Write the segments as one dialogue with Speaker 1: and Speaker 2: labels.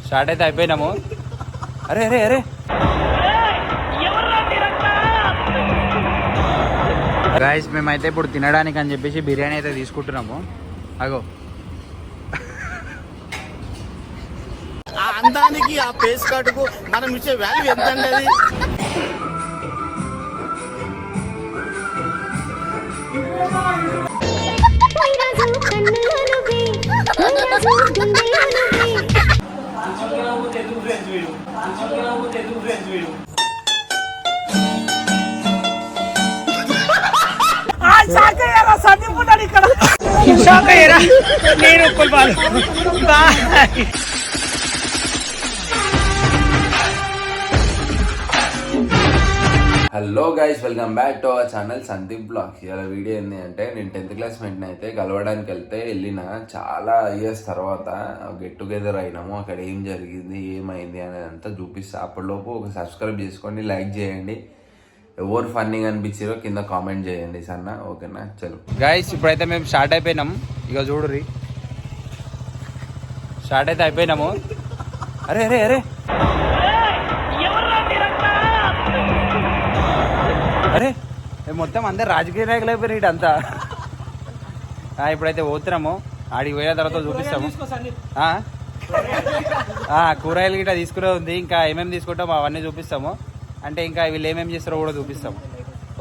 Speaker 1: Start అయితే అయిపోయినాము. అరే అరే అరే గాయ్స్, మేమైతే ఇప్పుడు తినడానికి అని చెప్పేసి బిర్యానీ అయితే తీసుకుంటున్నాము. అగో
Speaker 2: ఆ అందానికి ఆ ఫేస్ కట్కు మనం ఇచ్చే వాల్యూ ఎంత అండి?
Speaker 3: Hello guys, welcome back to our channel Sandeep blogs. ఇలా వీడియో ఏంటి అంటే, నేను 10th క్లాస్ వెంటనే అయితే కలవడానికి వెళ్ళిన చాలా ఇయర్స్ తర్వాత గెట్ టుగెదర్ అయినాము. అక్కడ ఏం జరిగింది, ఏమైంది అనేది అంతా చూపిస్తా. అప్పటిలోపు ఒక సబ్స్క్రైబ్ చేసుకోండి, లైక్ చేయండి. ఎవరు ఫన్నీగా అనిపించారో కింద కామెంట్ చేయండి సన్న. ఓకేనా? చలో
Speaker 1: గాయ్స్, ఇప్పుడైతే మేము స్టార్ట్ అయిపోయినాం. ఇక చూడుర్రి, స్టార్ట్ అయితే అయిపోయినాము. అరే అరే అరే అరే మొత్తం అందరు రాజకీయ నాయకులు అయిపోయారు ఇటంతా. ఇప్పుడైతే పోతున్నాము. ఆడికి పోయిన తర్వాత చూపిస్తాము. కూరగాయలు గిట్ట తీసుకునే ఉంది. ఇంకా ఏమేమి తీసుకుంటామో అవన్నీ చూపిస్తాము. అంటే ఇంకా వీళ్ళు ఏమేమి చేస్తారో కూడా చూపిస్తాము.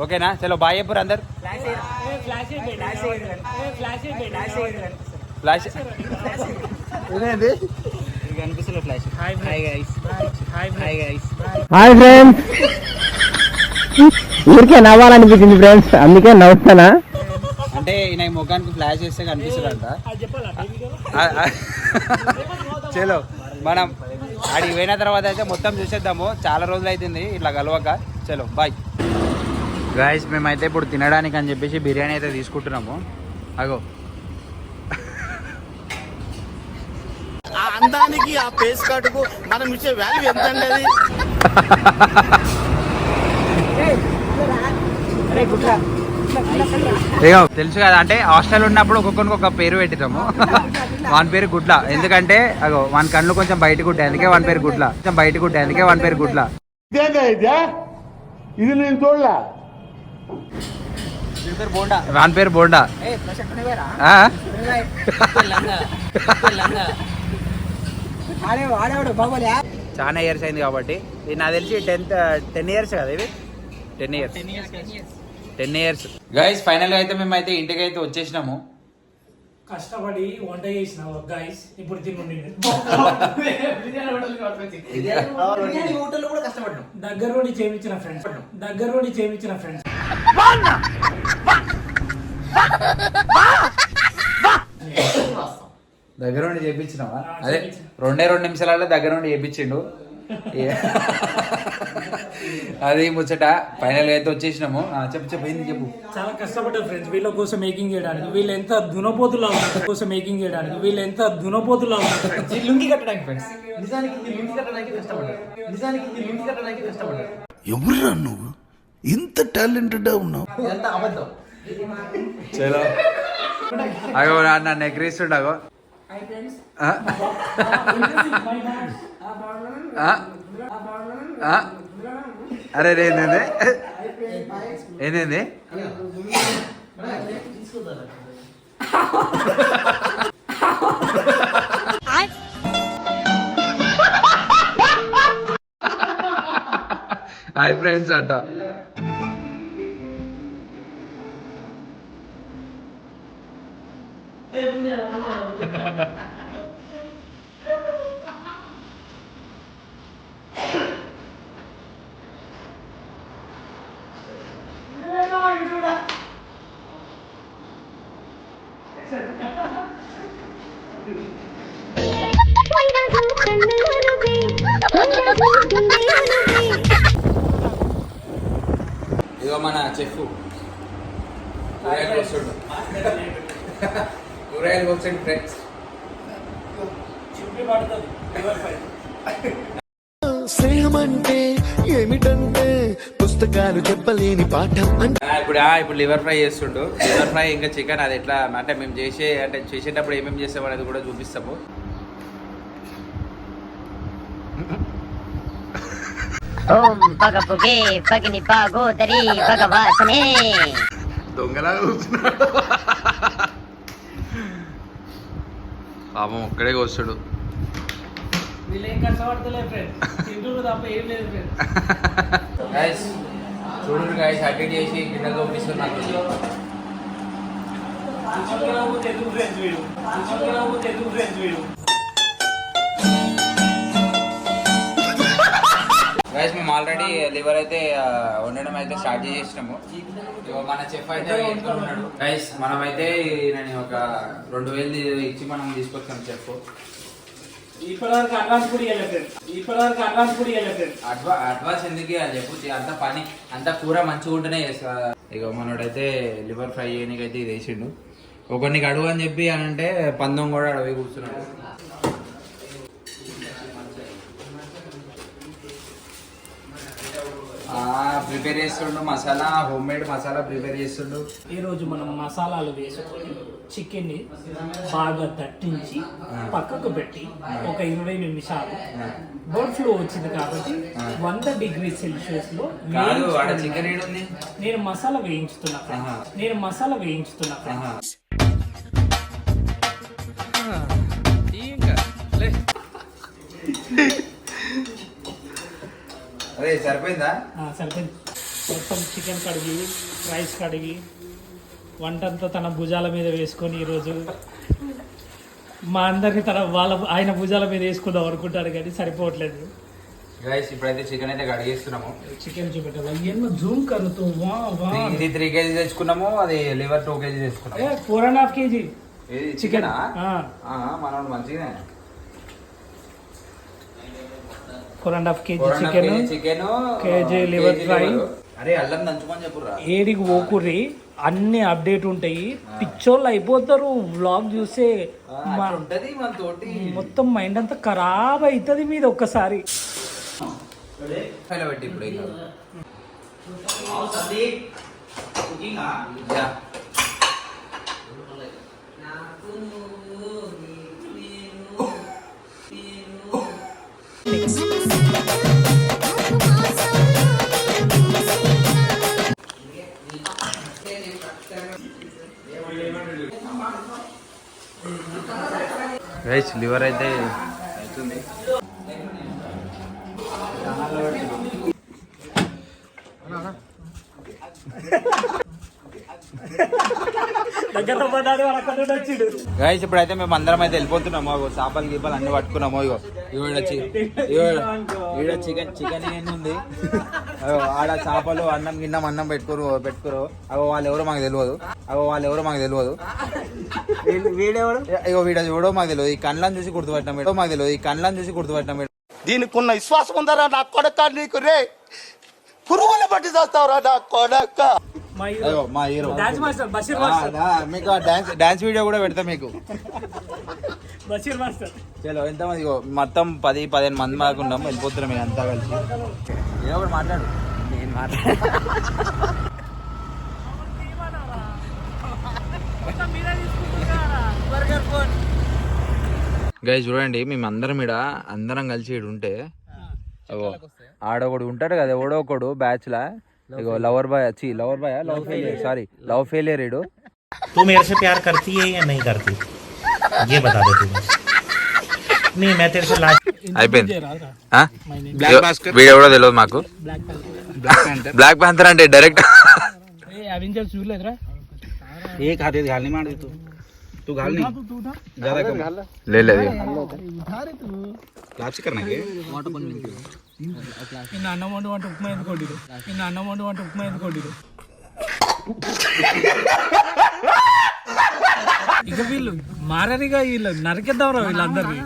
Speaker 1: ఓకేనా? చలో బాయ్ చెప్పారు అందరు. ఫ్లాష్
Speaker 4: హాయ్ ఫ్రెండ్స్, ఊరికే నవ్వాలనిపించింది ఫ్రెండ్స్, అందుకే నవ్వుతానా.
Speaker 1: అంటే ఈయన ముఖానికి ఫ్లాష్ చేస్తే కనిపిస్తుందంట. చలో మనం ఆడికి పోయిన తర్వాత అయితే మొత్తం చూసేద్దాము. చాలా రోజులు అవుతుంది ఇట్లా కలవక. చలో బాయ్ గాయ్స్, మేమైతే ఇప్పుడు తినడానికి అని చెప్పేసి బిర్యానీ అయితే తీసుకుంటున్నాము. అగో
Speaker 2: ఆ అందానికి ఆ ఫేస్ కట్కు మనం ఇచ్చే వాల్యూ ఎంత అండి?
Speaker 1: తెలుసు కదా, అంటే హాస్టల్ ఉన్నప్పుడు ఒక్కొక్కరికి ఒక పేరు పెట్టినాము. వాని పేరు గుడ్ల. ఎందుకంటే అగో వాని కళ్ళు కొంచెం బయటకు ఉంటాయి, అందుకే వాని పేరు గుడ్ల. కొంచెం బయటకు ఉంటాయి, అందుకే వాని పేరు గుడ్ల.
Speaker 4: ఇది నేను చూడలా.
Speaker 1: వాని పేరు బోండా. చాలా ఇయర్స్ అయింది కాబట్టి ఇది నాకు తెలిసి 10 ఇయర్స్ కదా. ఇవి 10 ఇయర్స్ గైస్. ఫైనల్ గా అయితే మేమైతే ఇంటికి అయితే వచ్చేసినాము.
Speaker 5: కష్టపడి వంట చేసిన గైస్, ఇప్పుడు దగ్గర నుండి చేయించిన ఫ్రెండ్స్
Speaker 1: దగ్గర నుండి చేయించినావా? అదే 2 నిమిషాలలో దగ్గర నుండి చేయించిండు. అది ముచ్చట. ఫైనల్ గా అయితే వచ్చేసినాము. చెప్పు ఏంది చెప్పు.
Speaker 5: చాలా కష్టపడ్డారు ఫ్రెండ్స్ వీళ్ళ కోసం మేకింగ్ చేయడానికి. వీళ్ళు ఎంత దునపోతులా ఉన్నారు లుంగి కట్టడానికి ఫ్రెండ్స్. నిజానికి లుంగి కట్టడానికి కష్టపడ్డారు.
Speaker 2: ఎవరురా నువ్వు ఇంత టాలెంటెడ్ ఉన్నావు?
Speaker 5: ఎంత అబద్ధం.
Speaker 1: చలో అగో నన్ను ఎక్కిరిస్తుండగో. అరే ఏంది హాయ్ ఫ్రెండ్స్ అంట. ఇదిగో మన చెఫ్ కూరగాయలు వస్తుంది ఫ్రెండ్స్.
Speaker 2: స్నేహం అంటే ఏమిటంటే పుస్తకాలు చెప్పలేని పాఠం.
Speaker 1: ఇప్పుడు లివర్ ఫ్రై చేస్తుండు. లివర్ ఫ్రై ఇంకా చికెన్. అది ఎట్లా అంటే మేము చేసేటప్పుడు ఏమేమి చేస్తాం అనేది కూడా చూపిస్తాము.
Speaker 6: ఓం పగపుగే పగిని పాగోదరి భగవాసనే.
Speaker 3: దొంగలా కూర్చున్నాడు. పాపం ఒక్కడే కూర్చుడు.
Speaker 5: వీళ్ళు ఏం కష్టపడతలే ఫ్రెండ్, తింటున్నారు తప్ప ఏం లేదు ఫ్రెండ్.
Speaker 1: గైస్ చూడండి గైస్, అటెండ్ చేసి కింద పంపిస్తున్నారు.
Speaker 5: తెలుగు ఫ్రెండ్స్ వీడు, తెలుగు ఫ్రెండ్స్ వీడు.
Speaker 1: గైస్ మేము ఆల్రెడీ లివర్ అయితే వండడం అయితే స్టార్ట్ చేసేసినాము. ఇగో మన చెఫ్ అయితే ఎత్తుకున్నాడు. గైస్ మనమైతే నేను ఒక 2000 ఇచ్చి మనం తీసుకొచ్చాం చెఫ్.
Speaker 5: ఇప్పటివరకు అడ్వాన్స్ కూడా ఇవ్వలేదు ఫ్రెండ్.
Speaker 1: అడ్వాన్స్ ఎందుకు అని చెప్పు, అంత పని అంత కూర మంచిగా ఉంటేనే చేస్తా. ఇక మనోడైతే లివర్ ఫ్రై చేయడానికి అయితే ఇది వేసిండు. ఒకరికి అడుగు అని చెప్పి అని అంటే పందం కూడా అడవి కూర్చున్నాడు. ప్రిపేర్ చేస్తుండు masala, home made masala prepare చేస్తుండు.
Speaker 5: ఈ రోజు మనం మసాలాలు వేసుకొని చికెన్ ని బాగా దట్టించి పక్కకు పెట్టి ఒక 20 నిమిషాలు, బర్డ్ ఫ్లూ వచ్చింది కాబట్టి 100 డిగ్రీ సెల్సియస్ లో
Speaker 1: చికెన్ ఏడుంది.
Speaker 5: నేను మసాలా వేయించుతున్నా.
Speaker 1: అదే సరిపోయిందా?
Speaker 5: సరిపోయింది. మొత్తం చికెన్ కడిగి, రైస్ కడిగి, వంటంతా తన భుజాల మీద వేసుకొని ఈరోజు మా అందరినీ ఆయన భుజాల మీద వేసుకుందాం అనుకుంటాడు కానీ సరిపోవట్లేదు.
Speaker 1: గైస్ ఇప్పుడైతే చికెన్ అయితే కడిగేస్తున్నాము.
Speaker 5: చికెన్ చూపెట్టాలి, ఎన్నో జూమ్ కరుతూ
Speaker 1: ఇది 3 kg తెచ్చుకున్నాము, అది లివర్ 2 kg తెచ్చుకున్నాము.
Speaker 5: 4.5 kg
Speaker 1: చికెన్ మనోడు మంచిగానే.
Speaker 5: 4.5 kg chicken, KG liver fry.
Speaker 1: అరే అల్లం దంచుమని చెప్పురా.
Speaker 5: ఏడికి ఓకుర్రి, అన్ని అప్డేట్ ఉంటాయి. పిచ్చోళ్ళు అయిపోతారు వ్లాగ్ చూసే. మొత్తం మైండ్ అంతా ఖరాబ్ అవుతుంది మీద ఒక్కసారి.
Speaker 1: పెట్టి ఇప్పుడు గైస్ లివర్ అయితే అవుతుంది. గైస్ ఇప్పుడైతే మేము అందరం అయితే వెళ్ళిపోతున్నాము. చేపలు గీపలు అన్ని పట్టుకున్నాము. ఇగో ఈడ చికెన్ ఎన్ని ఉంది. ఆడ చేపలు అన్నం పెట్టుకోరు. అగో వాళ్ళు ఎవరో మాకు తెలియదు. వీడెవడు ఇగో వీడెవడో మాకు తెలియదు. ఈ కళ్ళని చూసి గుర్తుపట్టినాం.
Speaker 2: దీనికి ఉన్న విశ్వాసం ఉందరా నా కొడక, నీకు రే పురుగుల బట్టి చేస్తావురా నా కొడక.
Speaker 1: మా హీరో మీకు డాన్స్ వీడియో కూడా పెడతా మీకు. చలో ఎంతమంది మొత్తం 10-15 మంది మాకున్నాం. వెళ్ళిపోతున్నాం మేము అంతా కలిసి. ఏదో ఒకటి మాట్లాడు. నేను గైస్ చూడండి, మేము అందరం కలిసి ఈడు ఉంటే ఆడొకడు ఉంటాడు కదా, ఎవడో ఒకడు బ్యాచ్ లా. ఇగో లవ్ ఫెయిలియర్ ఇడు.
Speaker 7: तू मेरे से प्यार करती है या नहीं करती, ये बता दे तू. नहीं मैं तेरे से
Speaker 1: అయిపోయింది. వీడియో కూడా తెలియదు మాకు. బ్లాక్ ప్యాంథర్ అంటే డైరెక్ట్
Speaker 5: చూడలేదురా.
Speaker 7: एक हाथे घालनी मार दे तू घालनी ज्यादा कम
Speaker 1: లేదు.
Speaker 7: लापसी करना के
Speaker 5: అన్నం వండు అంటే ఉప్మా ఎందుకోండి. ఇక వీళ్ళు మారనిగా, వీళ్ళు నరికేద్దాం రా వీళ్ళందరినీ.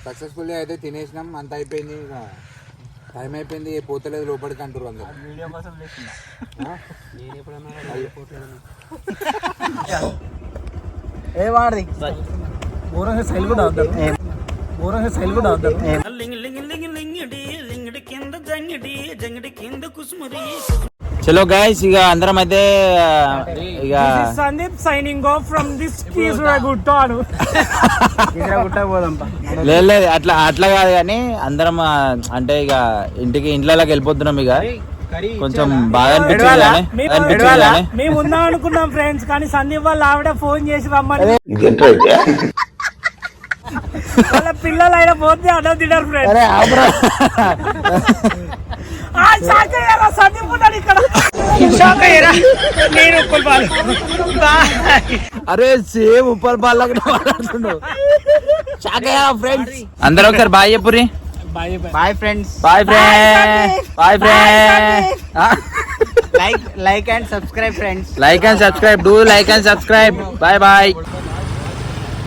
Speaker 1: సక్సెస్ఫుల్ అయితే తినేసినాం, అంత అయిపోయింది. టైం అయిపోయింది, పోతలేదు లోపలికి అంటారు అందరు.
Speaker 5: ఘోరంగా శైలి కూడా అవుతారు.
Speaker 1: చలో గైస్ ఇక అందరం అయితే ఇక
Speaker 5: Sandeep signing off from this Keesaragutta అను
Speaker 1: లేదు అట్లా కాదు కానీ అందరం అంటే ఇక ఇంట్లోకి వెళ్ళిపోతున్నాం ఇక కొంచెం బాగా అనిపించింది కానీ
Speaker 5: మేము ఉందాం అనుకున్నాం ఫ్రెండ్స్ కానీ సందీప్ వాళ్ళ ఆవిడ ఫోన్ చేసి రమ్మని వాళ్ళ పిల్లలు అయినా పోతే అన్నం తింటారు ఫ్రెండ్స్ సందీప్ ఉన్నాడు ఇక్కడ నేను ఉప్పల్
Speaker 1: అరే సేమ్ ఉప్పల్ బాల్ ఫ్రెండ్స్ అందరూ ఒకసారి బాయ్ చెప్పురి
Speaker 4: bye friends
Speaker 1: bye friends bye friends
Speaker 4: like and subscribe friends
Speaker 1: like and subscribe, do like and subscribe, bye bye.